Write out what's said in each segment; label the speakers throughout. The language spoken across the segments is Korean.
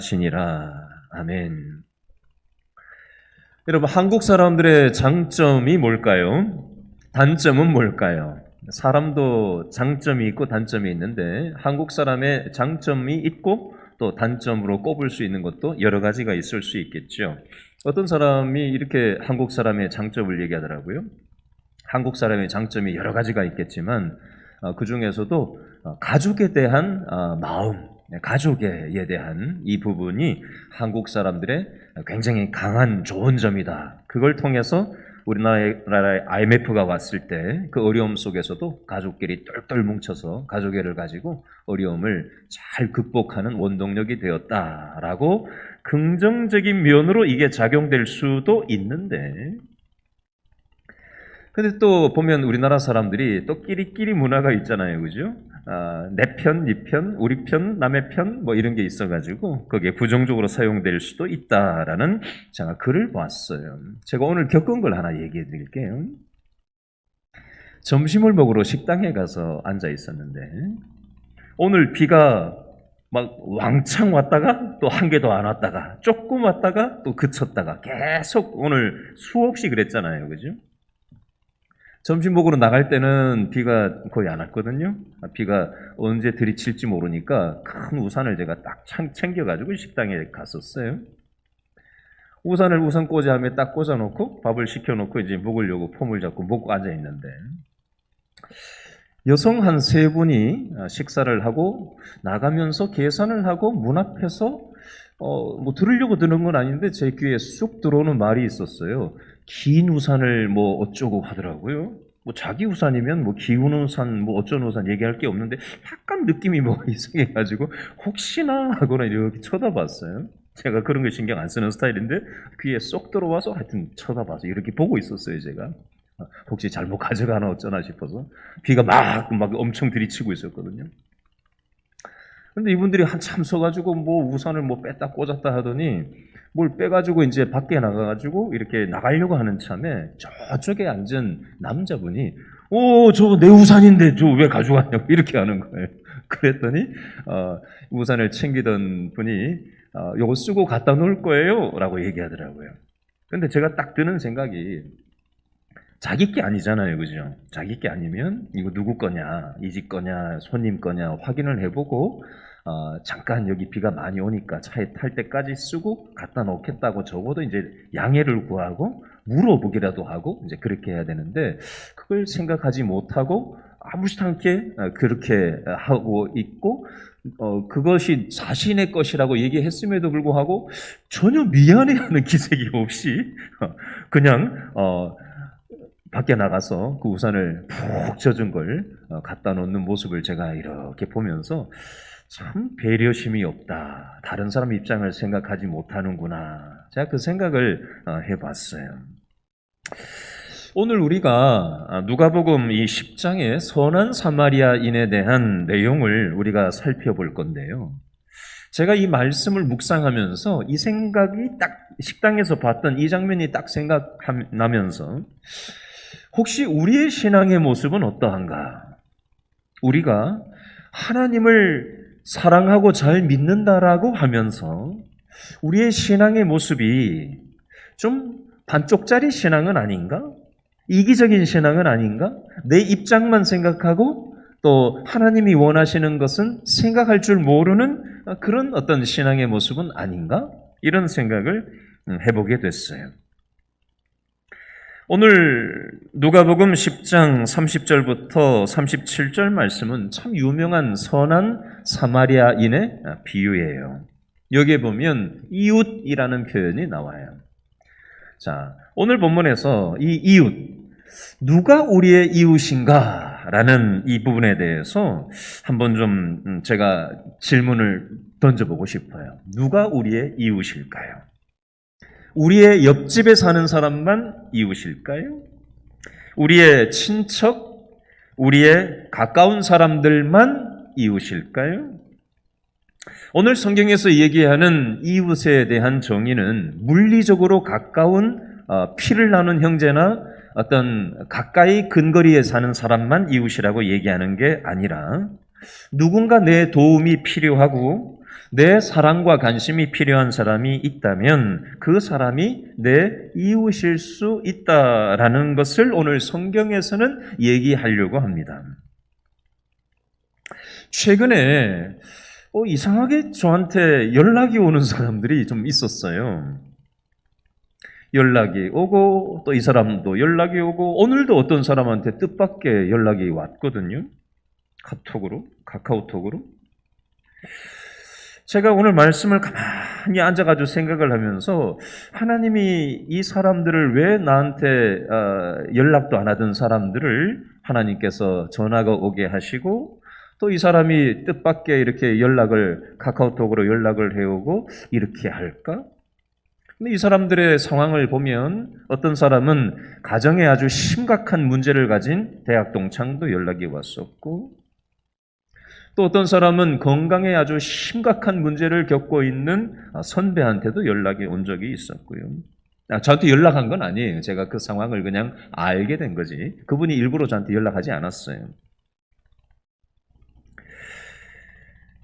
Speaker 1: 하시니라. 아멘. 여러분, 한국 사람들의 장점이 뭘까요? 단점은 뭘까요? 사람도 장점이 있고 단점이 있는데 한국 사람의 장점이 있고 또 단점으로 꼽을 수 있는 것도 여러 가지가 있을 수 있겠죠. 어떤 사람이 이렇게 한국 사람의 장점을 얘기하더라고요. 한국 사람의 장점이 여러 가지가 있겠지만 그 중에서도 가족에 대한 마음, 가족에 대한 이 부분이 한국 사람들의 굉장히 강한 좋은 점이다. 그걸 통해서 우리나라에 IMF가 왔을 때 그 어려움 속에서도 가족끼리 똘똘 뭉쳐서 가족애를 가지고 어려움을 잘 극복하는 원동력이 되었다라고 긍정적인 면으로 이게 작용될 수도 있는데, 근데 또 보면 우리나라 사람들이 또 끼리끼리 문화가 있잖아요. 그죠? 내 편, 네 편, 우리 편, 남의 편 뭐 이런 게 있어가지고 거기에 부정적으로 사용될 수도 있다라는 제가 글을 봤어요. 제가 오늘 겪은 걸 하나 얘기해 드릴게요. 점심을 먹으러 식당에 가서 앉아 있었는데 오늘 비가 막 왕창 왔다가 또 한 개도 안 왔다가 조금 왔다가 또 그쳤다가 계속 오늘 수없이 그랬잖아요. 그죠? 점심 먹으러 나갈 때는 비가 거의 안 왔거든요. 비가 언제 들이칠지 모르니까 큰 우산을 제가 딱 챙겨가지고 식당에 갔었어요. 우산을 우산 꽂이함에 딱 꽂아놓고 밥을 시켜놓고 이제 먹으려고 폼을 잡고 먹고 앉아있는데 여성 한 세 분이 식사를 하고 나가면서 계산을 하고 문 앞에서 뭐 들으려고 드는 건 아닌데 제 귀에 쑥 들어오는 말이 있었어요. 긴 우산을 뭐 어쩌고 하더라고요. 뭐 자기 우산이면 뭐 긴 우산 뭐 어쩌는 우산 얘기할 게 없는데 약간 느낌이 뭐 이상해가지고 혹시나 하고는 이렇게 쳐다봤어요. 제가 그런 거 신경 안 쓰는 스타일인데 귀에 쏙 들어와서 하여튼 쳐다봐서 이렇게 보고 있었어요. 제가 혹시 잘못 가져가나 어쩌나 싶어서 비가 막 엄청 들이치고 있었거든요. 근데 이분들이 한참 서가지고 뭐 우산을 뭐 뺐다 꽂았다 하더니 뭘 빼가지고 이제 밖에 나가가지고 이렇게 나가려고 하는 참에 저쪽에 앉은 남자분이 저거 내 우산인데 저 왜 가져갔냐고 이렇게 하는 거예요. 그랬더니 우산을 챙기던 분이 요거 쓰고 갖다 놓을 거예요 라고 얘기하더라고요. 근데 제가 딱 드는 생각이 자기 게 아니잖아요. 그죠? 자기 게 아니면 이거 누구 거냐, 이 집 거냐, 손님 거냐 확인을 해보고 잠깐 여기 비가 많이 오니까 차에 탈 때까지 쓰고 갖다 놓겠다고 적어도 이제 양해를 구하고 물어보기라도 하고 이제 그렇게 해야 되는데 그걸 생각하지 못하고 아무렇지 않게 그렇게 하고 있고 그것이 자신의 것이라고 얘기했음에도 불구하고 전혀 미안해하는 기색이 없이 그냥 밖에 나가서 그 우산을 푹 젖은 걸 갖다 놓는 모습을 제가 이렇게 보면서 참 배려심이 없다. 다른 사람 입장을 생각하지 못하는구나. 제가 그 생각을 해봤어요. 오늘 우리가 누가복음 이 10장의 선한 사마리아인에 대한 내용을 우리가 살펴볼 건데요. 제가 이 말씀을 묵상하면서 이 생각이 딱 식당에서 봤던 이 장면이 딱 생각나면서 혹시 우리의 신앙의 모습은 어떠한가? 우리가 하나님을 사랑하고 잘 믿는다라고 하면서 우리의 신앙의 모습이 좀 반쪽짜리 신앙은 아닌가? 이기적인 신앙은 아닌가? 내 입장만 생각하고 또 하나님이 원하시는 것은 생각할 줄 모르는 그런 어떤 신앙의 모습은 아닌가? 이런 생각을 해보게 됐어요. 오늘 누가복음 10장 30절부터 37절 말씀은 참 유명한 선한 사마리아인의 비유예요. 여기에 보면 이웃이라는 표현이 나와요. 자, 오늘 본문에서 이 이웃, 누가 우리의 이웃인가? 라는 이 부분에 대해서 한번 좀 제가 질문을 던져보고 싶어요. 누가 우리의 이웃일까요? 우리의 옆집에 사는 사람만 이웃일까요? 우리의 친척, 우리의 가까운 사람들만 이웃일까요? 오늘 성경에서 얘기하는 이웃에 대한 정의는 물리적으로 가까운 피를 나눈 형제나 어떤 가까이 근거리에 사는 사람만 이웃이라고 얘기하는 게 아니라 누군가 내 도움이 필요하고 내 사랑과 관심이 필요한 사람이 있다면 그 사람이 내 이웃일 수 있다라는 것을 오늘 성경에서는 얘기하려고 합니다. 최근에 이상하게 저한테 연락이 오는 사람들이 좀 있었어요. 연락이 오고 또 이 사람도 연락이 오고 오늘도 어떤 사람한테 뜻밖의 연락이 왔거든요. 카카오톡으로. 제가 오늘 말씀을 가만히 앉아가지고 생각을 하면서 하나님이 이 사람들을 왜 나한테 연락도 안 하던 사람들을 하나님께서 전화가 오게 하시고 또 이 사람이 뜻밖의 이렇게 카카오톡으로 연락을 해오고 이렇게 할까? 근데 이 사람들의 상황을 보면 어떤 사람은 가정에 아주 심각한 문제를 가진 대학 동창도 연락이 왔었고 또 어떤 사람은 건강에 아주 심각한 문제를 겪고 있는 선배한테도 연락이 온 적이 있었고요. 저한테 연락한 건 아니에요. 제가 그 상황을 그냥 알게 된 거지. 그분이 일부러 저한테 연락하지 않았어요.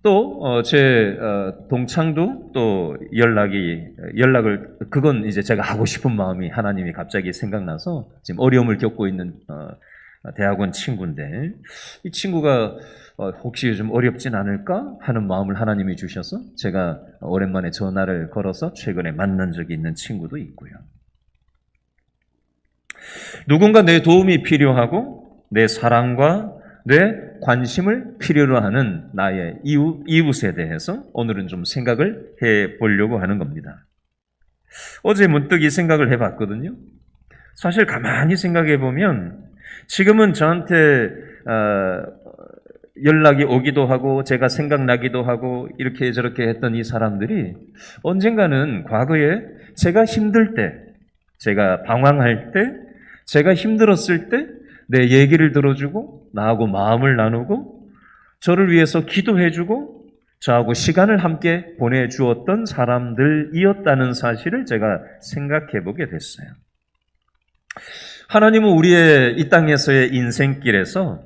Speaker 1: 또 제 동창도 또 그건 이제 제가 하고 싶은 마음이 하나님이 갑자기 생각나서 지금 어려움을 겪고 있는 대학원 친구인데 이 친구가 혹시 요즘 어렵진 않을까 하는 마음을 하나님이 주셔서 제가 오랜만에 전화를 걸어서 최근에 만난 적이 있는 친구도 있고요. 누군가 내 도움이 필요하고 내 사랑과 내 관심을 필요로 하는 나의 이웃에 대해서 오늘은 좀 생각을 해보려고 하는 겁니다. 어제 문득 이 생각을 해봤거든요. 사실 가만히 생각해보면 지금은 저한테 연락이 오기도 하고 제가 생각나기도 하고 이렇게 저렇게 했던 이 사람들이 언젠가는 과거에 제가 힘들 때, 제가 방황할 때, 제가 힘들었을 때 내 얘기를 들어주고 나하고 마음을 나누고 저를 위해서 기도해주고 저하고 시간을 함께 보내주었던 사람들이었다는 사실을 제가 생각해보게 됐어요. 하나님은 우리의 이 땅에서의 인생길에서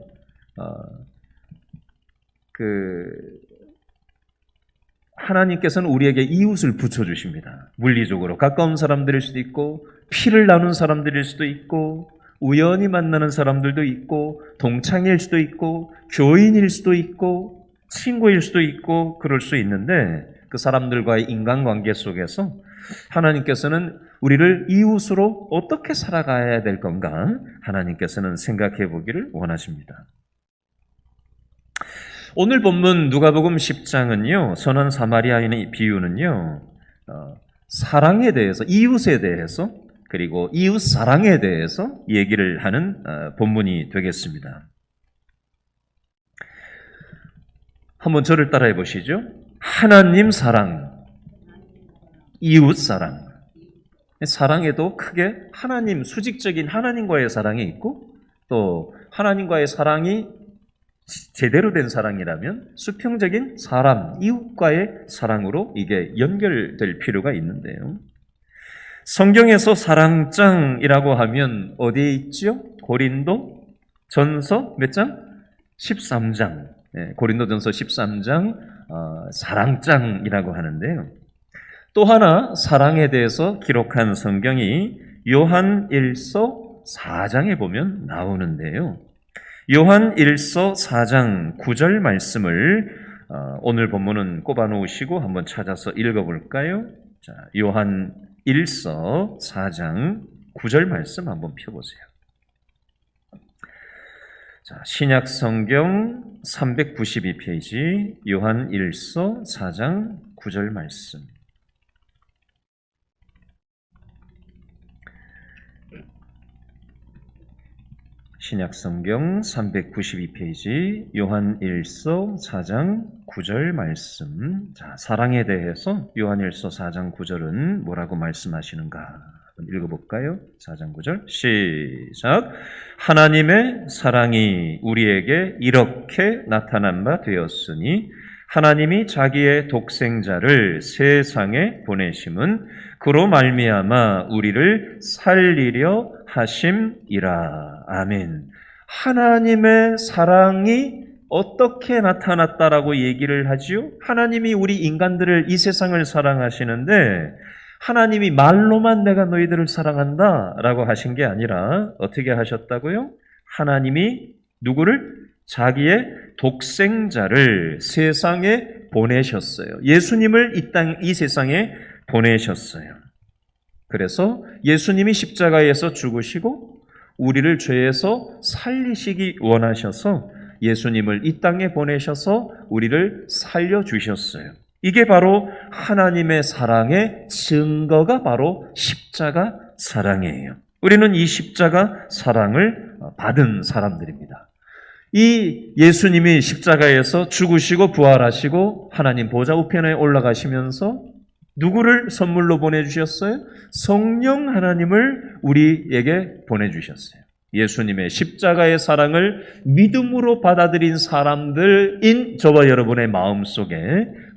Speaker 1: 하나님께서는 우리에게 이웃을 붙여주십니다. 물리적으로 가까운 사람들일 수도 있고 피를 나눈 사람들일 수도 있고 우연히 만나는 사람들도 있고 동창일 수도 있고 교인일 수도 있고 친구일 수도 있고 그럴 수 있는데 그 사람들과의 인간관계 속에서 하나님께서는 우리를 이웃으로 어떻게 살아가야 될 건가 하나님께서는 생각해 보기를 원하십니다. 오늘 본문 누가복음 10장은요. 선한 사마리아인의 비유는요. 사랑에 대해서 이웃에 대해서 그리고 이웃 사랑에 대해서 얘기를 하는 본문이 되겠습니다. 한번 저를 따라해 보시죠. 하나님 사랑, 이웃 사랑. 사랑에도 크게 하나님, 수직적인 하나님과의 사랑이 있고 또 하나님과의 사랑이 제대로 된 사랑이라면 수평적인 사람, 이웃과의 사랑으로 이게 연결될 필요가 있는데요. 성경에서 사랑장이라고 하면 어디에 있죠? 고린도 전서 몇 장? 13장. 고린도 전서 13장 사랑장이라고 하는데요. 또 하나 사랑에 대해서 기록한 성경이 요한 1서 4장에 보면 나오는데요. 요한 1서 4장 9절 말씀을 오늘 본문은 꼽아 놓으시고 한번 찾아서 읽어볼까요? 자, 요한 1서 4장 9절 말씀 한번 펴보세요. 자, 신약 성경 392페이지 요한 1서 4장 9절 말씀. 신약 성경 392페이지 요한 1서 4장 9절 말씀. 자, 사랑에 대해서 요한 1서 4장 9절은 뭐라고 말씀하시는가? 한번 읽어볼까요? 4장 9절 시작. 하나님의 사랑이 우리에게 이렇게 나타난 바 되었으니 하나님이 자기의 독생자를 세상에 보내심은 그로 말미암아 우리를 살리려 하심이라. 아멘. 하나님의 사랑이 어떻게 나타났다라고 얘기를 하지요? 하나님이 우리 인간들을, 이 세상을 사랑하시는데 하나님이 말로만 내가 너희들을 사랑한다 라고 하신 게 아니라 어떻게 하셨다고요? 하나님이 누구를? 자기의 독생자를 세상에 보내셨어요. 예수님을 이 세상에 보내셨어요. 그래서 예수님이 십자가에서 죽으시고 우리를 죄에서 살리시기 원하셔서 예수님을 이 땅에 보내셔서 우리를 살려주셨어요. 이게 바로 하나님의 사랑의 증거가 바로 십자가 사랑이에요. 우리는 이 십자가 사랑을 받은 사람들입니다. 이 예수님이 십자가에서 죽으시고 부활하시고 하나님 보좌 우편에 올라가시면서 누구를 선물로 보내주셨어요? 성령 하나님을 우리에게 보내주셨어요. 예수님의 십자가의 사랑을 믿음으로 받아들인 사람들인 저와 여러분의 마음속에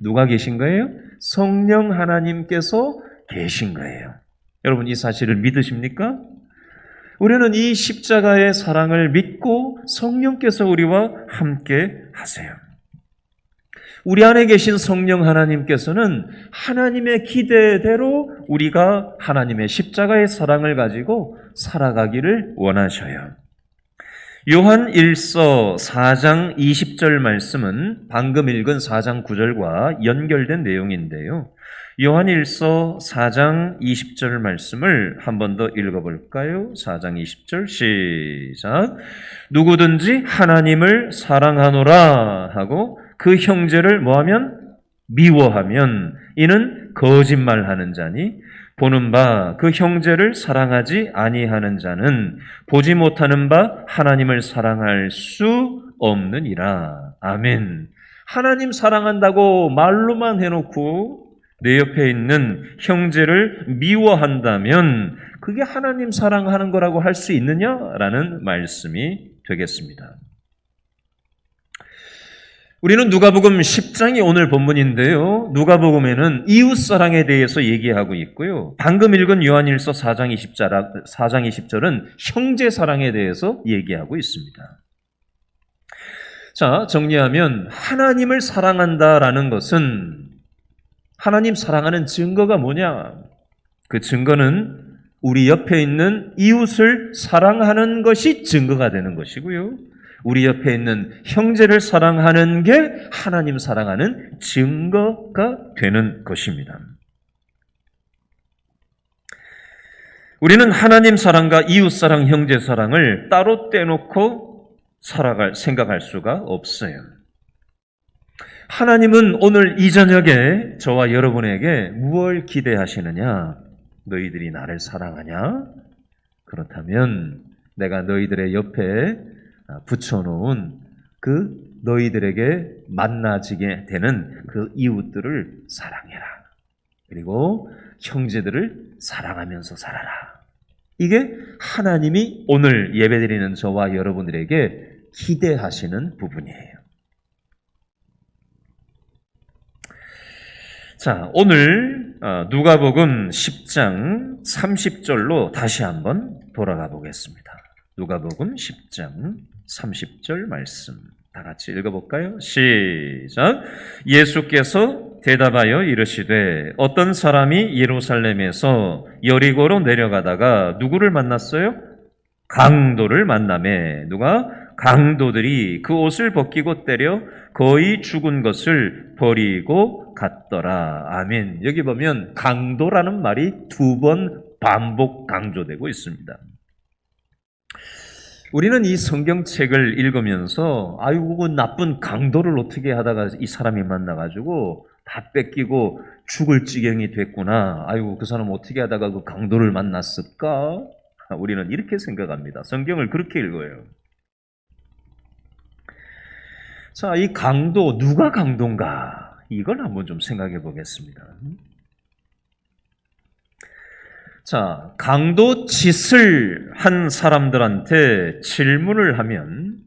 Speaker 1: 누가 계신 거예요? 성령 하나님께서 계신 거예요. 여러분 이 사실을 믿으십니까? 우리는 이 십자가의 사랑을 믿고 성령께서 우리와 함께 하세요. 우리 안에 계신 성령 하나님께서는 하나님의 기대대로 우리가 하나님의 십자가의 사랑을 가지고 살아가기를 원하셔요. 요한 1서 4장 20절 말씀은 방금 읽은 4장 9절과 연결된 내용인데요. 요한 1서 4장 20절 말씀을 한 번 더 읽어볼까요? 4장 20절 시작. 누구든지 하나님을 사랑하노라 하고 그 형제를 뭐하면? 미워하면 이는 거짓말하는 자니 보는 바 그 형제를 사랑하지 아니하는 자는 보지 못하는 바 하나님을 사랑할 수 없느니라. 아멘. 하나님 사랑한다고 말로만 해놓고 내 옆에 있는 형제를 미워한다면 그게 하나님 사랑하는 거라고 할 수 있느냐라는 말씀이 되겠습니다. 우리는 누가복음 10장이 오늘 본문인데요. 누가복음에는 이웃사랑에 대해서 얘기하고 있고요. 방금 읽은 요한일서 4장 20절은 형제사랑에 대해서 얘기하고 있습니다. 자, 정리하면 하나님을 사랑한다라는 것은 하나님 사랑하는 증거가 뭐냐? 그 증거는 우리 옆에 있는 이웃을 사랑하는 것이 증거가 되는 것이고요. 우리 옆에 있는 형제를 사랑하는 게 하나님 사랑하는 증거가 되는 것입니다. 우리는 하나님 사랑과 이웃 사랑, 형제 사랑을 따로 떼놓고 생각할 수가 없어요. 하나님은 오늘 이 저녁에 저와 여러분에게 무엇을 기대하시느냐? 너희들이 나를 사랑하냐? 그렇다면 내가 너희들의 옆에 붙여놓은 그 너희들에게 만나지게 되는 그 이웃들을 사랑해라. 그리고 형제들을 사랑하면서 살아라. 이게 하나님이 오늘 예배드리는 저와 여러분들에게 기대하시는 부분이에요. 자, 오늘 누가복음 10장 30절로 다시 한번 돌아가 보겠습니다. 누가복음 10장 30절 말씀 다 같이 읽어볼까요? 시작. 예수께서 대답하여 이르시되 어떤 사람이 예루살렘에서 여리고로 내려가다가 누구를 만났어요? 강도를 만나매 누가? 강도들이 그 옷을 벗기고 때려 거의 죽은 것을 버리고 갔더라. 아멘. 여기 보면 강도라는 말이 2번 반복 강조되고 있습니다. 우리는 이 성경책을 읽으면서 아이고 그 나쁜 강도를 어떻게 하다가 이 사람이 만나가지고 다 뺏기고 죽을 지경이 됐구나. 아이고 그 사람 어떻게 하다가 그 강도를 만났을까? 우리는 이렇게 생각합니다. 성경을 그렇게 읽어요. 자, 이 강도, 누가 강도인가? 이걸 한번 좀 생각해 보겠습니다. 자, 강도 짓을 한 사람들한테 질문을 하면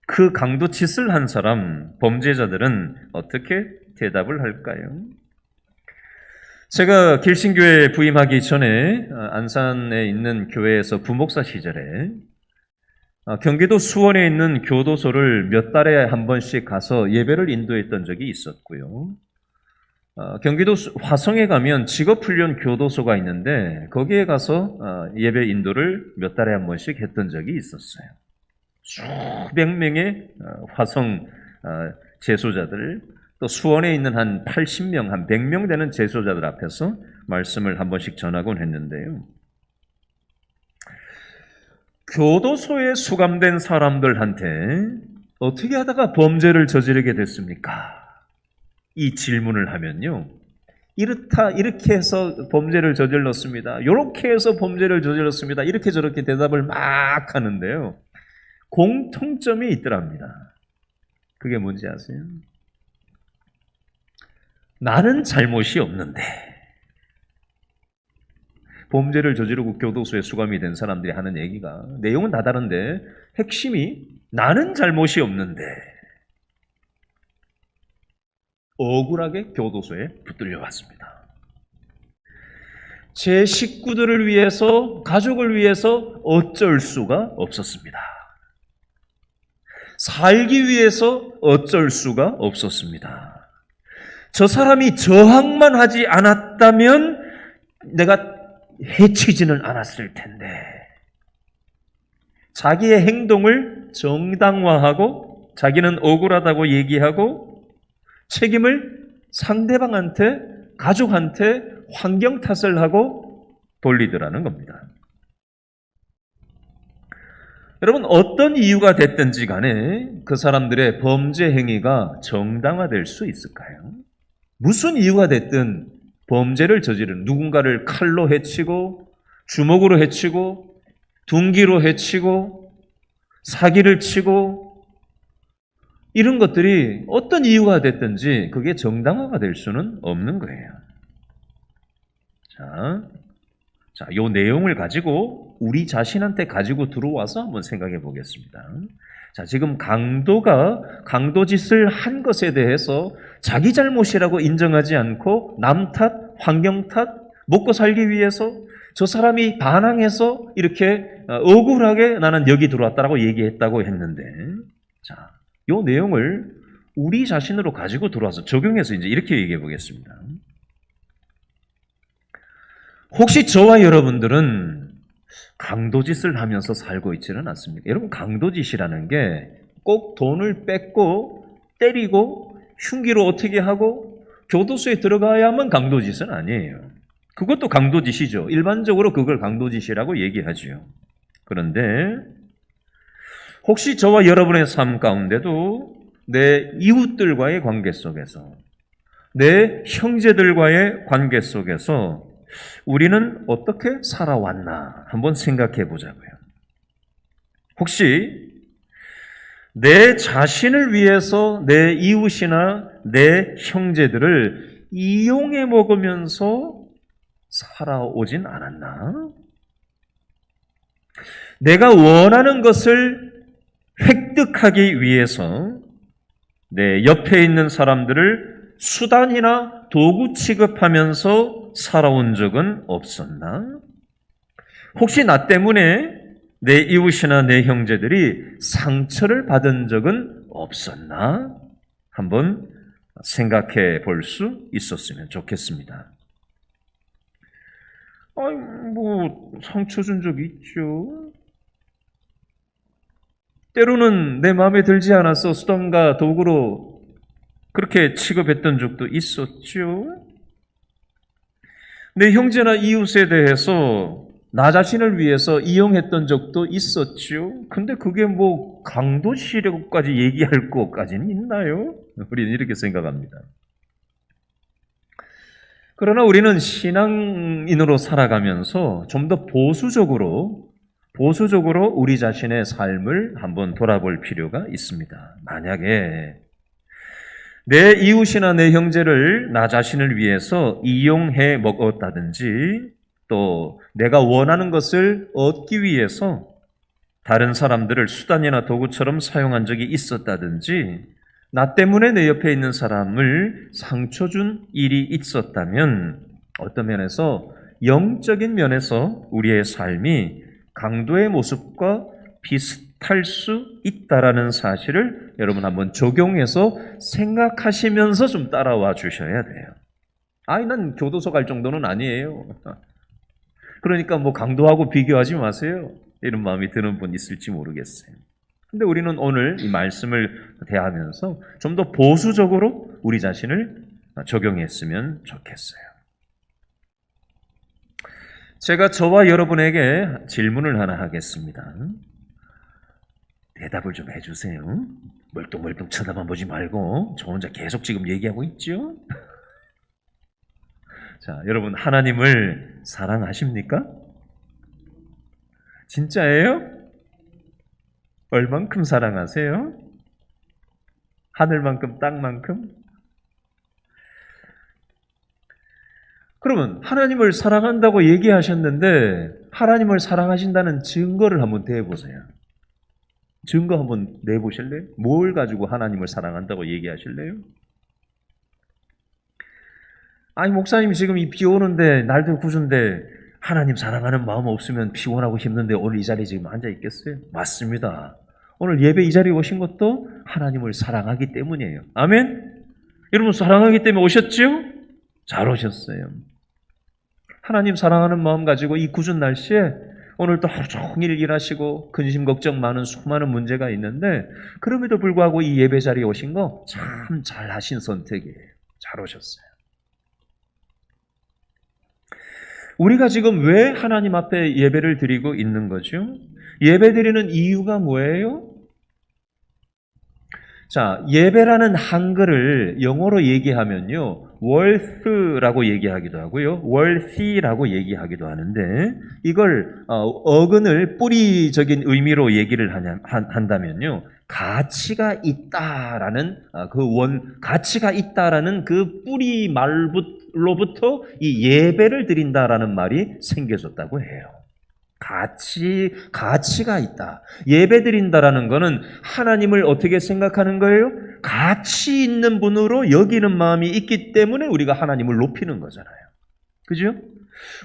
Speaker 1: 그 강도 짓을 한 사람, 범죄자들은 어떻게 대답을 할까요? 제가 길신교회에 부임하기 전에 안산에 있는 교회에서 부목사 시절에 경기도 수원에 있는 교도소를 몇 달에 한 번씩 가서 예배를 인도했던 적이 있었고요. 경기도 화성에 가면 직업훈련 교도소가 있는데 거기에 가서 예배 인도를 몇 달에 한 번씩 했던 적이 있었어요. 수백 명의 화성 제소자들, 또 수원에 있는 한 80명, 한 100명 되는 제소자들 앞에서 말씀을 한 번씩 전하곤 했는데요. 교도소에 수감된 사람들한테 어떻게 하다가 범죄를 저지르게 됐습니까? 이 질문을 하면요. 이렇게 해서 범죄를 저질렀습니다. 이렇게 해서 범죄를 저질렀습니다. 이렇게 저렇게 대답을 막 하는데요. 공통점이 있더랍니다. 그게 뭔지 아세요? 나는 잘못이 없는데. 범죄를 저지르고 교도소에 수감이 된 사람들이 하는 얘기가 내용은 다 다른데 핵심이 나는 잘못이 없는데 억울하게 교도소에 붙들려 왔습니다. 제 식구들을 위해서, 가족을 위해서 어쩔 수가 없었습니다. 살기 위해서 어쩔 수가 없었습니다. 저 사람이 저항만 하지 않았다면 내가 해치지는 않았을 텐데. 자기의 행동을 정당화하고 자기는 억울하다고 얘기하고 책임을 상대방한테, 가족한테 환경 탓을 하고 돌리더라는 겁니다. 여러분, 어떤 이유가 됐든지 간에 그 사람들의 범죄 행위가 정당화될 수 있을까요? 무슨 이유가 됐든 범죄를 저지른, 누군가를 칼로 해치고 주먹으로 해치고 둔기로 해치고 사기를 치고 이런 것들이 어떤 이유가 됐든지 그게 정당화가 될 수는 없는 거예요. 자, 이 내용을 가지고 우리 자신한테 가지고 들어와서 한번 생각해 보겠습니다. 자, 지금 강도짓을 한 것에 대해서 자기 잘못이라고 인정하지 않고 남 탓, 환경 탓, 먹고 살기 위해서 저 사람이 반항해서 이렇게 억울하게 나는 여기 들어왔다라고 얘기했다고 했는데, 자, 이 내용을 우리 자신으로 가지고 들어와서 적용해서 이제 이렇게 얘기해 보겠습니다. 혹시 저와 여러분들은 강도짓을 하면서 살고 있지는 않습니까? 여러분, 강도짓이라는 게 꼭 돈을 뺏고 때리고 흉기로 어떻게 하고 교도소에 들어가야만 강도짓은 아니에요. 그것도 강도짓이죠. 일반적으로 그걸 강도짓이라고 얘기하죠. 그런데 혹시 저와 여러분의 삶 가운데도 내 이웃들과의 관계 속에서, 내 형제들과의 관계 속에서 우리는 어떻게 살아왔나 한번 생각해 보자고요. 혹시 내 자신을 위해서 내 이웃이나 내 형제들을 이용해 먹으면서 살아오진 않았나? 내가 원하는 것을 획득하기 위해서 내 옆에 있는 사람들을 수단이나 도구 취급하면서 살아온 적은 없었나? 혹시 나 때문에 내 이웃이나 내 형제들이 상처를 받은 적은 없었나? 한번 생각해 볼 수 있었으면 좋겠습니다. 상처 준 적이 있죠. 때로는 내 마음에 들지 않아서 수단과 도구로 그렇게 취급했던 적도 있었죠. 내 형제나 이웃에 대해서 나 자신을 위해서 이용했던 적도 있었죠. 근데 그게 강도시라고까지 얘기할 것까지는 있나요? 우리는 이렇게 생각합니다. 그러나 우리는 신앙인으로 살아가면서 좀 더 보수적으로 우리 자신의 삶을 한번 돌아볼 필요가 있습니다. 만약에 내 이웃이나 내 형제를 나 자신을 위해서 이용해 먹었다든지 또 내가 원하는 것을 얻기 위해서 다른 사람들을 수단이나 도구처럼 사용한 적이 있었다든지 나 때문에 내 옆에 있는 사람을 상처 준 일이 있었다면 어떤 면에서 영적인 면에서 우리의 삶이 강도의 모습과 탈 수 있다라는 사실을 여러분 한번 적용해서 생각하시면서 좀 따라와 주셔야 돼요. 아니, 난 교도소 갈 정도는 아니에요. 그러니까 뭐 강도하고 비교하지 마세요. 이런 마음이 드는 분 있을지 모르겠어요. 근데 우리는 오늘 이 말씀을 대하면서 좀 더 보수적으로 우리 자신을 적용했으면 좋겠어요. 제가 저와 여러분에게 질문을 하나 하겠습니다. 대답을 좀 해주세요. 멀뚱멀뚱 쳐다만 보지 말고 저 혼자 계속 지금 얘기하고 있죠? 자, 여러분 하나님을 사랑하십니까? 진짜예요? 얼만큼 사랑하세요? 하늘만큼 땅만큼? 그러면 하나님을 사랑한다고 얘기하셨는데 하나님을 사랑하신다는 증거를 한번 대보세요. 증거 한번 내보실래요? 뭘 가지고 하나님을 사랑한다고 얘기하실래요? 아니, 목사님 지금 이 비 오는데 날도 구준데 하나님 사랑하는 마음 없으면 피곤하고 힘든데 오늘 이 자리에 지금 앉아 있겠어요? 맞습니다. 오늘 예배 이 자리에 오신 것도 하나님을 사랑하기 때문이에요. 아멘? 여러분 사랑하기 때문에 오셨죠? 잘 오셨어요. 하나님 사랑하는 마음 가지고 이 궂은 날씨에 오늘 또 하루 종일 일하시고 근심 걱정 많은 수많은 문제가 있는데 그럼에도 불구하고 이 예배 자리에 오신 거 참 잘하신 선택이에요. 잘 오셨어요. 우리가 지금 왜 하나님 앞에 예배를 드리고 있는 거죠? 예배 드리는 이유가 뭐예요? 자, 예배라는 한글을 영어로 얘기하면요, worth라고 얘기하기도 하고요, worthy라고 얘기하기도 하는데, 이걸 어근을 뿌리적인 의미로 얘기를 한다면요, 가치가 있다라는 가치가 있다라는 그 뿌리 말로부터 이 예배를 드린다라는 말이 생겨졌다고 해요. 가치가 있다. 예배 드린다라는 것은 하나님을 어떻게 생각하는 거예요? 가치 있는 분으로 여기는 마음이 있기 때문에 우리가 하나님을 높이는 거잖아요. 그죠?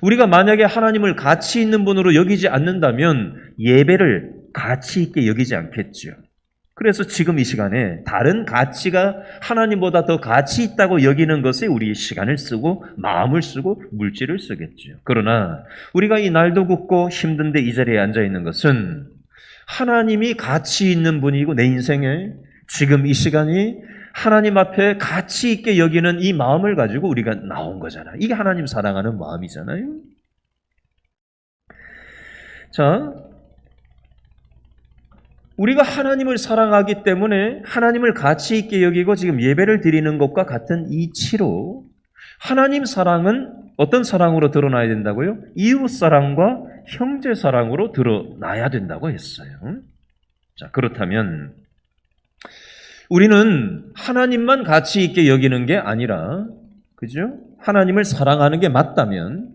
Speaker 1: 우리가 만약에 하나님을 가치 있는 분으로 여기지 않는다면 예배를 가치 있게 여기지 않겠죠. 그래서 지금 이 시간에 다른 가치가 하나님보다 더 가치 있다고 여기는 것에 우리 시간을 쓰고 마음을 쓰고 물질을 쓰겠죠. 그러나 우리가 이 날도 굽고 힘든데 이 자리에 앉아 있는 것은 하나님이 가치 있는 분이고 내 인생에 지금 이 시간이 하나님 앞에 가치 있게 여기는 이 마음을 가지고 우리가 나온 거잖아요. 이게 하나님 사랑하는 마음이잖아요. 자, 우리가 하나님을 사랑하기 때문에 하나님을 가치 있게 여기고 지금 예배를 드리는 것과 같은 이치로 하나님 사랑은 어떤 사랑으로 드러나야 된다고요? 이웃 사랑과 형제 사랑으로 드러나야 된다고 했어요. 자, 그렇다면 우리는 하나님만 가치 있게 여기는 게 아니라, 그죠? 하나님을 사랑하는 게 맞다면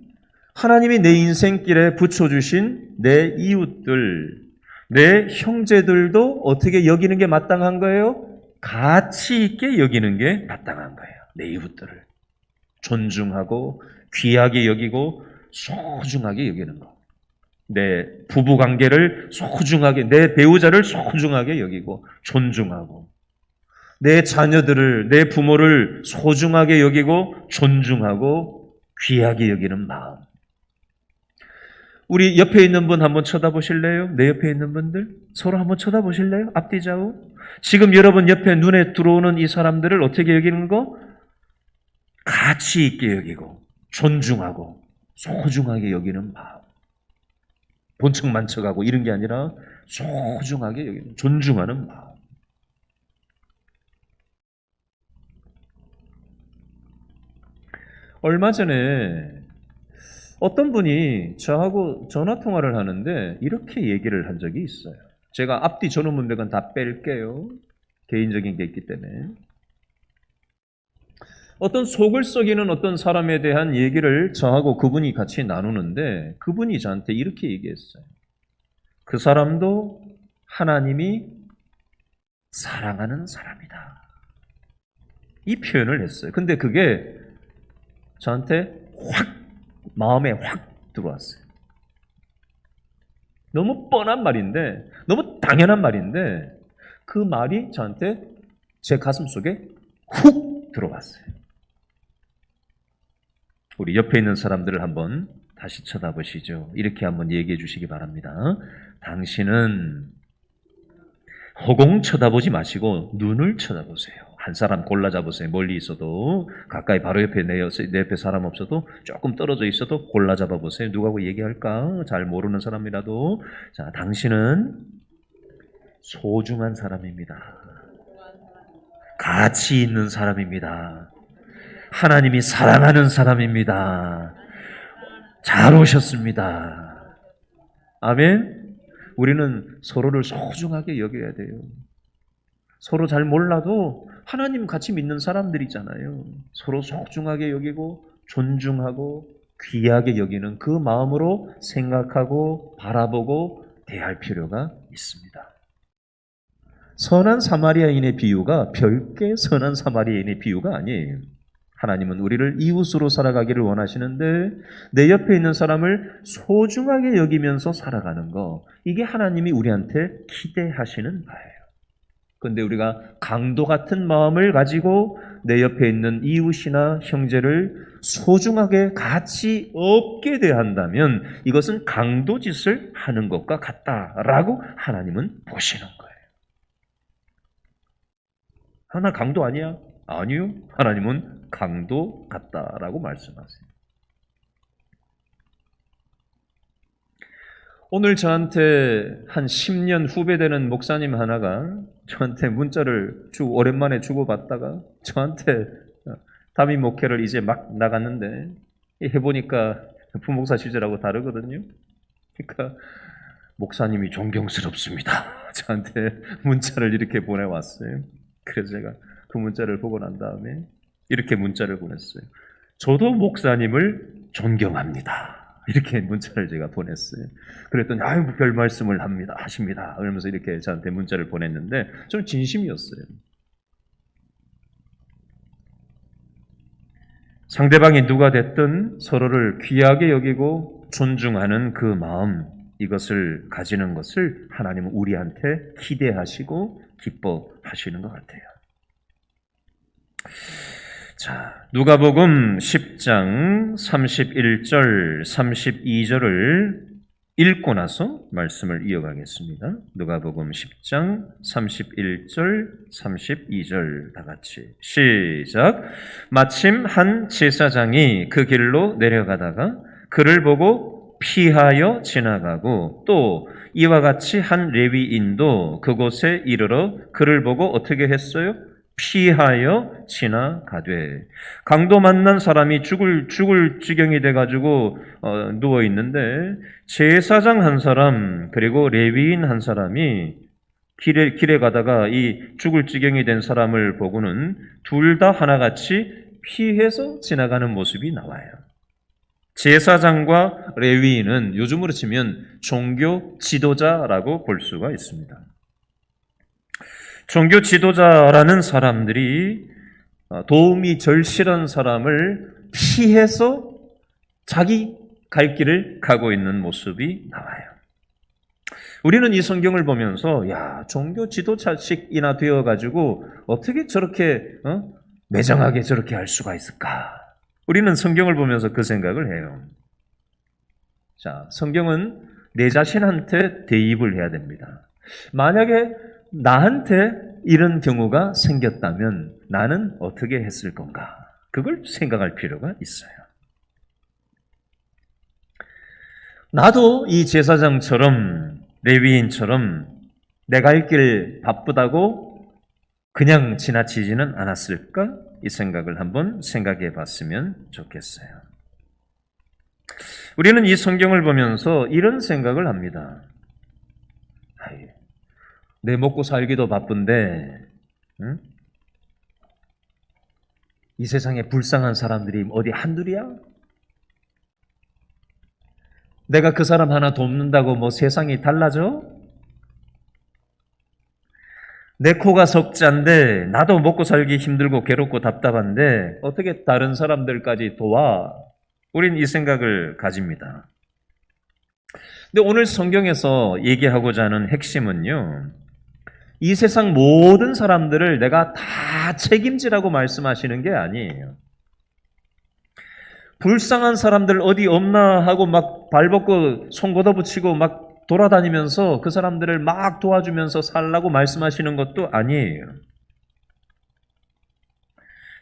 Speaker 1: 하나님이 내 인생길에 붙여주신 내 이웃들, 내 형제들도 어떻게 여기는 게 마땅한 거예요? 가치 있게 여기는 게 마땅한 거예요. 내 이웃들을 존중하고 귀하게 여기고 소중하게 여기는 거. 내 부부관계를 소중하게, 내 배우자를 소중하게 여기고 존중하고, 내 자녀들을, 내 부모를 소중하게 여기고 존중하고 귀하게 여기는 마음. 우리 옆에 있는 분 한번 쳐다보실래요? 내 옆에 있는 분들 서로 한번 쳐다보실래요? 앞뒤 좌우. 지금 여러분 옆에 눈에 들어오는 이 사람들을 어떻게 여기는 거? 가치 있게 여기고 존중하고 소중하게 여기는 마음. 본척만 척하고 이런 게 아니라 소중하게 여기는, 존중하는 마음. 얼마 전에 어떤 분이 저하고 전화통화를 하는데 이렇게 얘기를 한 적이 있어요. 제가 앞뒤 전후 문맥은 다 뺄게요. 개인적인 게 있기 때문에. 어떤 속을 썩이는 어떤 사람에 대한 얘기를 저하고 그분이 같이 나누는데 그분이 저한테 이렇게 얘기했어요. 그 사람도 하나님이 사랑하는 사람이다. 이 표현을 했어요. 근데 그게 저한테 확 마음에 확 들어왔어요. 너무 뻔한 말인데, 너무 당연한 말인데 그 말이 저한테 제 가슴 속에 훅 들어왔어요. 우리 옆에 있는 사람들을 한번 다시 쳐다보시죠. 이렇게 한번 얘기해 주시기 바랍니다. 당신은 허공 쳐다보지 마시고 눈을 쳐다보세요. 한 사람 골라 잡으세요. 멀리 있어도, 가까이 바로 옆에 내 옆에 사람 없어도, 조금 떨어져 있어도 골라 잡아 보세요. 누구하고 얘기할까? 잘 모르는 사람이라도. 자, 당신은 소중한 사람입니다. 가치 있는 사람입니다. 하나님이 사랑하는 사람입니다. 잘 오셨습니다. 아멘. 우리는 서로를 소중하게 여겨야 돼요. 서로 잘 몰라도 하나님 같이 믿는 사람들이잖아요. 서로 소중하게 여기고 존중하고 귀하게 여기는 그 마음으로 생각하고 바라보고 대할 필요가 있습니다. 선한 사마리아인의 비유가 별게 선한 사마리아인의 비유가 아니에요. 하나님은 우리를 이웃으로 살아가기를 원하시는데 내 옆에 있는 사람을 소중하게 여기면서 살아가는 거, 이게 하나님이 우리한테 기대하시는 바예요. 그런데 우리가 강도 같은 마음을 가지고 내 옆에 있는 이웃이나 형제를 소중하게 가치 없게 대한다면 이것은 강도짓을 하는 것과 같다라고 하나님은 보시는 거예요. 나 강도 아니야? 아니요. 하나님은 강도 같다라고 말씀하세요. 오늘 저한테 한 10년 후배 되는 목사님 하나가 저한테 문자를 오랜만에 주고받다가 저한테 담임 목회를 이제 막 나갔는데 해보니까 부목사 시절하고 다르거든요. 그러니까 목사님이 존경스럽습니다. 저한테 문자를 이렇게 보내왔어요. 그래서 제가 그 문자를 보고 난 다음에 이렇게 문자를 보냈어요. 저도 목사님을 존경합니다. 이렇게 문자를 제가 보냈어요. 그랬더니 아유 별 말씀을 하십니다. 그러면서 이렇게 저한테 문자를 보냈는데 저는 진심이었어요. 상대방이 누가 됐든 서로를 귀하게 여기고 존중하는 그 마음, 이것을 가지는 것을 하나님은 우리한테 기대하시고 기뻐하시는 것 같아요. 자, 누가복음 10장 31절, 32절을 읽고 나서 말씀을 이어가겠습니다. 누가복음 10장 31절, 32절 다 같이 시작. 마침 한 제사장이 그 길로 내려가다가 그를 보고 피하여 지나가고 또 이와 같이 한 레위인도 그곳에 이르러 그를 보고 어떻게 했어요? 피하여 지나가되. 강도 만난 사람이 죽을 지경이 돼가지고 누워 있는데 제사장 한 사람 그리고 레위인 한 사람이 길에 가다가 이 죽을 지경이 된 사람을 보고는 둘 다 하나같이 피해서 지나가는 모습이 나와요. 제사장과 레위인은 요즘으로 치면 종교 지도자라고 볼 수가 있습니다. 종교 지도자라는 사람들이 도움이 절실한 사람을 피해서 자기 갈 길을 가고 있는 모습이 나와요. 우리는 이 성경을 보면서 야, 종교 지도자식이나 되어가지고 어떻게 저렇게 매정하게 저렇게 할 수가 있을까? 우리는 성경을 보면서 그 생각을 해요. 자, 성경은 내 자신한테 대입을 해야 됩니다. 만약에 나한테 이런 경우가 생겼다면 나는 어떻게 했을 건가? 그걸 생각할 필요가 있어요. 나도 이 제사장처럼 레위인처럼 내 갈 길 바쁘다고 그냥 지나치지는 않았을까? 이 생각을 한번 생각해 봤으면 좋겠어요. 우리는 이 성경을 보면서 이런 생각을 합니다. 내 먹고 살기도 바쁜데 이 세상에 불쌍한 사람들이 어디 한둘이야? 내가 그 사람 하나 돕는다고 뭐 세상이 달라져? 내 코가 석자인데 나도 먹고 살기 힘들고 괴롭고 답답한데 어떻게 다른 사람들까지 도와? 우린 이 생각을 가집니다. 근데 오늘 성경에서 얘기하고자 하는 핵심은요, 이 세상 모든 사람들을 내가 다 책임지라고 말씀하시는 게 아니에요. 불쌍한 사람들 어디 없나 하고 막 발벗고 손 걷어붙이고 막 돌아다니면서 그 사람들을 막 도와주면서 살라고 말씀하시는 것도 아니에요.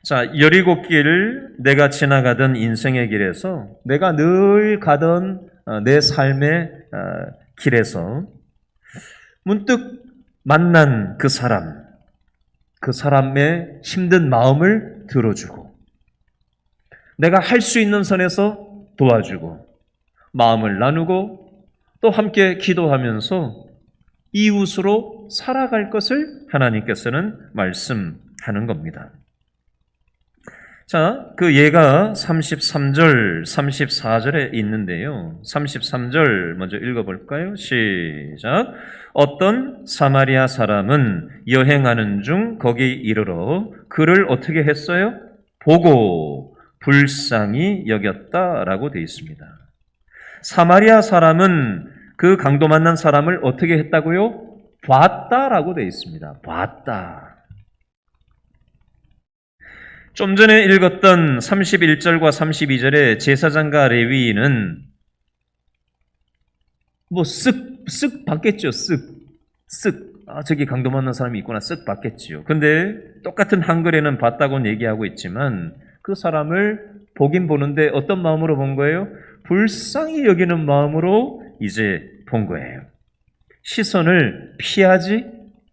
Speaker 1: 자, 여리고 길, 내가 지나가던 인생의 길에서 내가 늘 가던 내 삶의 길에서 문득 만난 그 사람의 힘든 마음을 들어주고 내가 할 수 있는 선에서 도와주고 마음을 나누고 또 함께 기도하면서 이웃으로 살아갈 것을 하나님께서는 말씀하는 겁니다. 자, 그 예가 33절, 34절에 있는데요. 33절 먼저 읽어볼까요? 시작. 어떤 사마리아 사람은 여행하는 중 거기 이르러 그를 어떻게 했어요? 보고 불쌍히 여겼다라고 되어 있습니다. 사마리아 사람은 그 강도 만난 사람을 어떻게 했다고요? 봤다라고 되어 있습니다. 봤다. 좀 전에 읽었던 31절과 32절의 제사장과 레위인은 뭐 쓱 봤겠죠. 쓱. 아, 저기 강도 만난 사람이 있구나. 쓱 봤겠지요. 근데 똑같은 한글에는 봤다고는 얘기하고 있지만 그 사람을 보긴 보는데 어떤 마음으로 본 거예요? 불쌍히 여기는 마음으로 이제 본 거예요. 시선을 피하지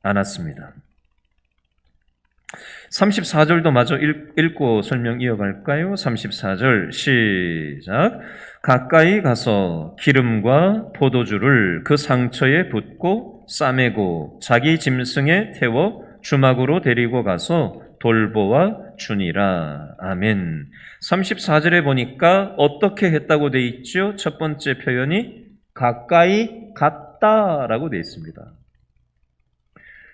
Speaker 1: 않았습니다. 34절도 마저 읽고 설명 이어갈까요? 34절 시작. 가까이 가서 기름과 포도주를 그 상처에 붓고 싸매고 자기 짐승에 태워 주막으로 데리고 가서 돌보아 주니라. 아멘. 34절에 보니까 어떻게 했다고 돼 있죠? 첫 번째 표현이 가까이 갔다라고 돼 있습니다.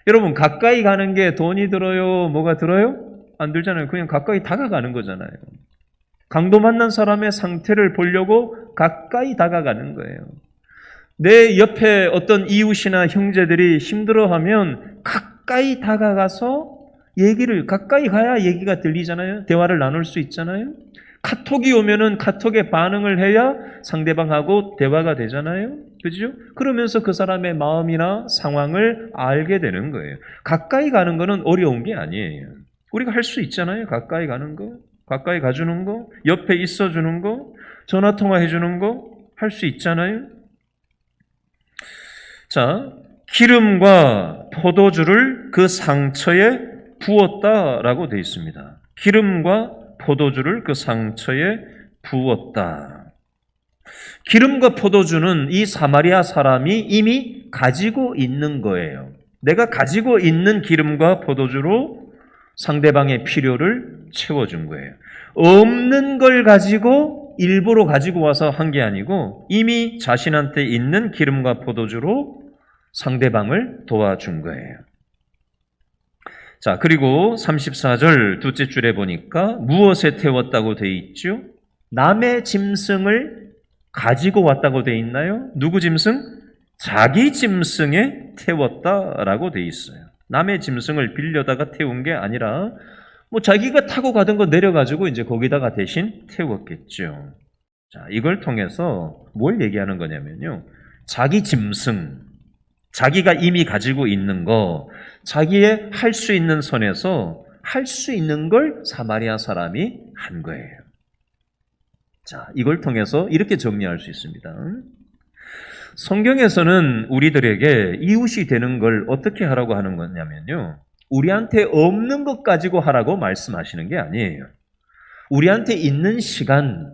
Speaker 1: 여러분, 가까이 가는 게 돈이 들어요? 뭐가 들어요? 안 들잖아요. 그냥 가까이 다가가는 거잖아요. 강도 만난 사람의 상태를 보려고 가까이 다가가는 거예요. 내 옆에 어떤 이웃이나 형제들이 힘들어하면 가까이 다가가서 가까이 가야 얘기가 들리잖아요. 대화를 나눌 수 있잖아요. 카톡이 오면은 카톡에 반응을 해야 상대방하고 대화가 되잖아요. 그죠? 그러면서 그 사람의 마음이나 상황을 알게 되는 거예요. 가까이 가는 거는 어려운 게 아니에요. 우리가 할 수 있잖아요. 가까이 가는 거, 가까이 가주는 거, 옆에 있어주는 거, 전화통화해 주는 거 할 수 있잖아요. 자, 기름과 포도주를 그 상처에 부었다라고 되어 있습니다. 기름과 포도주를 그 상처에 부었다. 기름과 포도주는 이 사마리아 사람이 이미 가지고 있는 거예요. 내가 가지고 있는 기름과 포도주로 상대방의 필요를 채워준 거예요. 없는 걸 가지고 일부러 가지고 와서 한 게 아니고 이미 자신한테 있는 기름과 포도주로 상대방을 도와준 거예요. 자, 그리고 34절 둘째 줄에 보니까 무엇에 태웠다고 돼 있죠? 남의 짐승을 가지고 왔다고 돼 있나요? 누구 짐승? 자기 짐승에 태웠다라고 돼 있어요. 남의 짐승을 빌려다가 태운 게 아니라 뭐 자기가 타고 가던 거 내려가지고 이제 거기다가 대신 태웠겠죠. 자, 이걸 통해서 뭘 얘기하는 거냐면요. 자기 짐승, 자기가 이미 가지고 있는 거, 자기의 할 수 있는 선에서 할 수 있는 걸 사마리아 사람이 한 거예요. 자, 이걸 통해서 이렇게 정리할 수 있습니다. 성경에서는 우리들에게 이웃이 되는 걸 어떻게 하라고 하는 거냐면요. 우리한테 없는 것 가지고 하라고 말씀하시는 게 아니에요. 우리한테 있는 시간,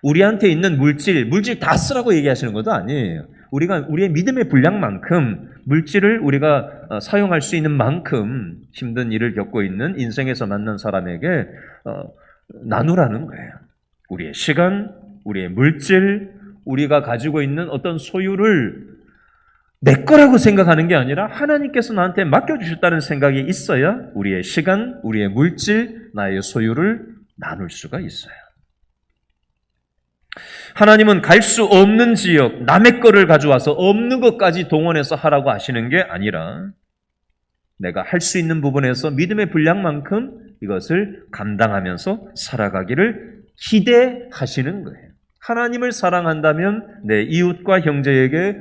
Speaker 1: 우리한테 있는 물질 다 쓰라고 얘기하시는 것도 아니에요. 우리의 믿음의 분량만큼 물질을 우리가 사용할 수 있는 만큼 힘든 일을 겪고 있는 인생에서 만난 사람에게 나누라는 거예요. 우리의 시간, 우리의 물질, 우리가 가지고 있는 어떤 소유를 내 거라고 생각하는 게 아니라 하나님께서 나한테 맡겨주셨다는 생각이 있어야 우리의 시간, 우리의 물질, 나의 소유를 나눌 수가 있어요. 하나님은 갈 수 없는 지역, 남의 거를 가져와서 없는 것까지 동원해서 하라고 하시는 게 아니라 내가 할 수 있는 부분에서 믿음의 분량만큼 이것을 감당하면서 살아가기를 기대하시는 거예요. 하나님을 사랑한다면 내 이웃과 형제에게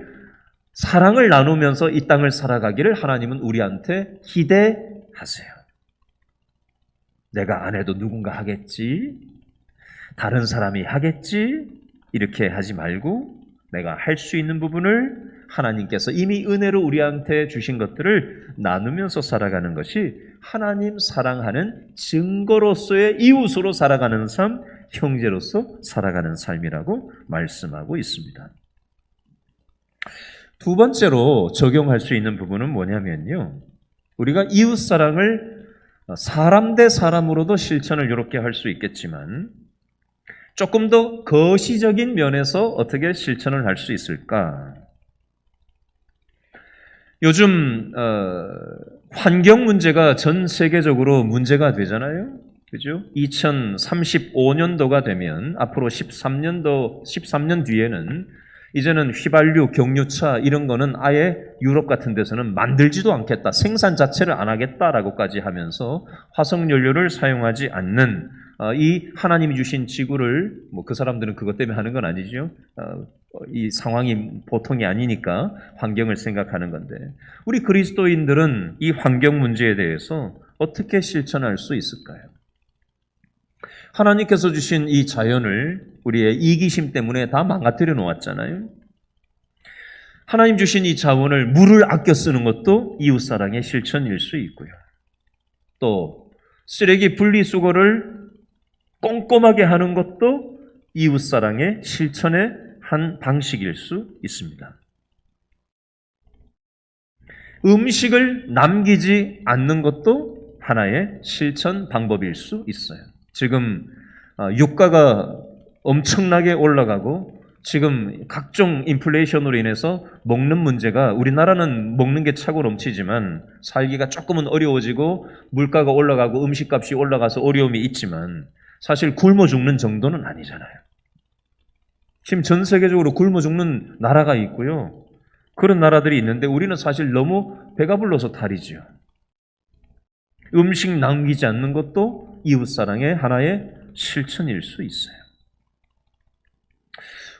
Speaker 1: 사랑을 나누면서 이 땅을 살아가기를 하나님은 우리한테 기대하세요. 내가 안 해도 누군가 하겠지, 다른 사람이 하겠지, 이렇게 하지 말고 내가 할 수 있는 부분을 하나님께서 이미 은혜로 우리한테 주신 것들을 나누면서 살아가는 것이 하나님 사랑하는 증거로서의 이웃으로 살아가는 삶, 형제로서 살아가는 삶이라고 말씀하고 있습니다. 두 번째로 적용할 수 있는 부분은 뭐냐면요, 우리가 이웃 사랑을 사람 대 사람으로도 실천을 이렇게 할 수 있겠지만 조금 더 거시적인 면에서 어떻게 실천을 할 수 있을까? 요즘 환경 문제가 전 세계적으로 문제가 되잖아요. 그죠? 2035년도가 되면 앞으로 13년 뒤에는 이제는 휘발유, 경유차 이런 거는 아예 유럽 같은 데서는 만들지도 않겠다, 생산 자체를 안 하겠다라고까지 하면서 화석연료를 사용하지 않는 이 하나님이 주신 지구를, 뭐 그 사람들은 그것 때문에 하는 건 아니죠. 이 상황이 보통이 아니니까 환경을 생각하는 건데, 우리 그리스도인들은 이 환경 문제에 대해서 어떻게 실천할 수 있을까요? 하나님께서 주신 이 자연을 우리의 이기심 때문에 다 망가뜨려 놓았잖아요. 하나님 주신 이 자원을, 물을 아껴 쓰는 것도 이웃사랑의 실천일 수 있고요. 또 쓰레기 분리수거를 꼼꼼하게 하는 것도 이웃사랑의 실천의 한 방식일 수 있습니다. 음식을 남기지 않는 것도 하나의 실천 방법일 수 있어요. 지금 유가가 엄청나게 올라가고 지금 각종 인플레이션으로 인해서 먹는 문제가, 우리나라는 먹는 게 차고 넘치지만 살기가 조금은 어려워지고 물가가 올라가고 음식값이 올라가서 어려움이 있지만 사실 굶어 죽는 정도는 아니잖아요. 지금 전 세계적으로 굶어 죽는 나라가 있고요. 그런 나라들이 있는데 우리는 사실 너무 배가 불러서 탈이죠. 음식 남기지 않는 것도 이웃사랑의 하나의 실천일 수 있어요.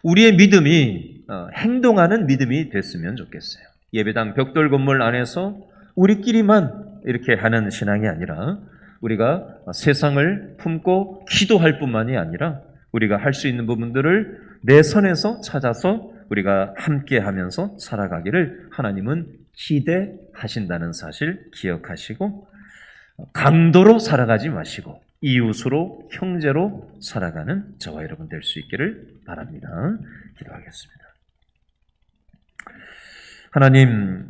Speaker 1: 우리의 믿음이 행동하는 믿음이 됐으면 좋겠어요. 예배당 벽돌 건물 안에서 우리끼리만 이렇게 하는 신앙이 아니라 우리가 세상을 품고 기도할 뿐만이 아니라 우리가 할 수 있는 부분들을 내 선에서 찾아서 우리가 함께 하면서 살아가기를 하나님은 기대하신다는 사실 기억하시고, 강도로 살아가지 마시고 이웃으로, 형제로 살아가는 저와 여러분 될 수 있기를 바랍니다. 기도하겠습니다. 하나님,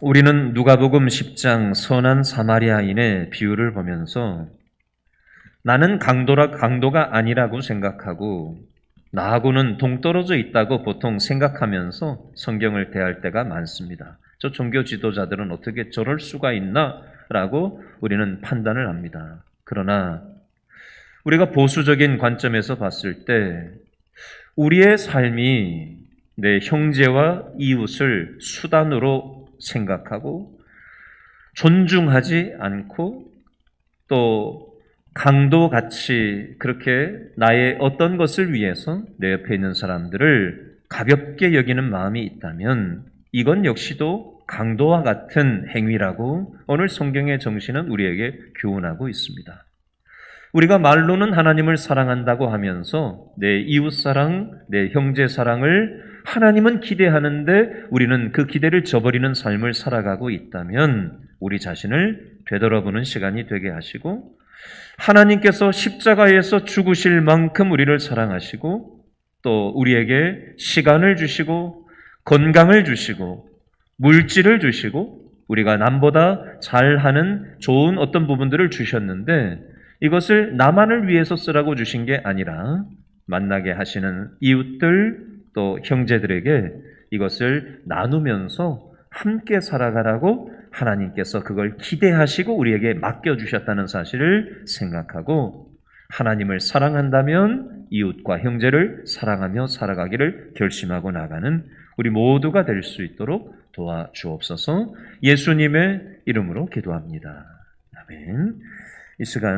Speaker 1: 우리는 누가복음 10장 선한 사마리아인의 비유를 보면서 나는 강도가 아니라고 생각하고 나하고는 동떨어져 있다고 보통 생각하면서 성경을 대할 때가 많습니다. 저 종교 지도자들은 어떻게 저럴 수가 있나? 라고 우리는 판단을 합니다. 그러나 우리가 보수적인 관점에서 봤을 때 우리의 삶이 내 형제와 이웃을 수단으로 생각하고 존중하지 않고 또 강도같이 그렇게 나의 어떤 것을 위해서 내 옆에 있는 사람들을 가볍게 여기는 마음이 있다면 이건 역시도 강도와 같은 행위라고 오늘 성경의 정신은 우리에게 교훈하고 있습니다. 우리가 말로는 하나님을 사랑한다고 하면서 내 이웃 사랑, 내 형제 사랑을 하나님은 기대하는데 우리는 그 기대를 저버리는 삶을 살아가고 있다면 우리 자신을 되돌아보는 시간이 되게 하시고, 하나님께서 십자가에서 죽으실 만큼 우리를 사랑하시고 또 우리에게 시간을 주시고 건강을 주시고 물질을 주시고 우리가 남보다 잘하는 좋은 어떤 부분들을 주셨는데 이것을 나만을 위해서 쓰라고 주신 게 아니라 만나게 하시는 이웃들 또 형제들에게 이것을 나누면서 함께 살아가라고 하나님께서 그걸 기대하시고 우리에게 맡겨주셨다는 사실을 생각하고, 하나님을 사랑한다면 이웃과 형제를 사랑하며 살아가기를 결심하고 나가는 우리 모두가 될 수 있도록 도와주옵소서. 예수님의 이름으로 기도합니다. 아멘. 이 시간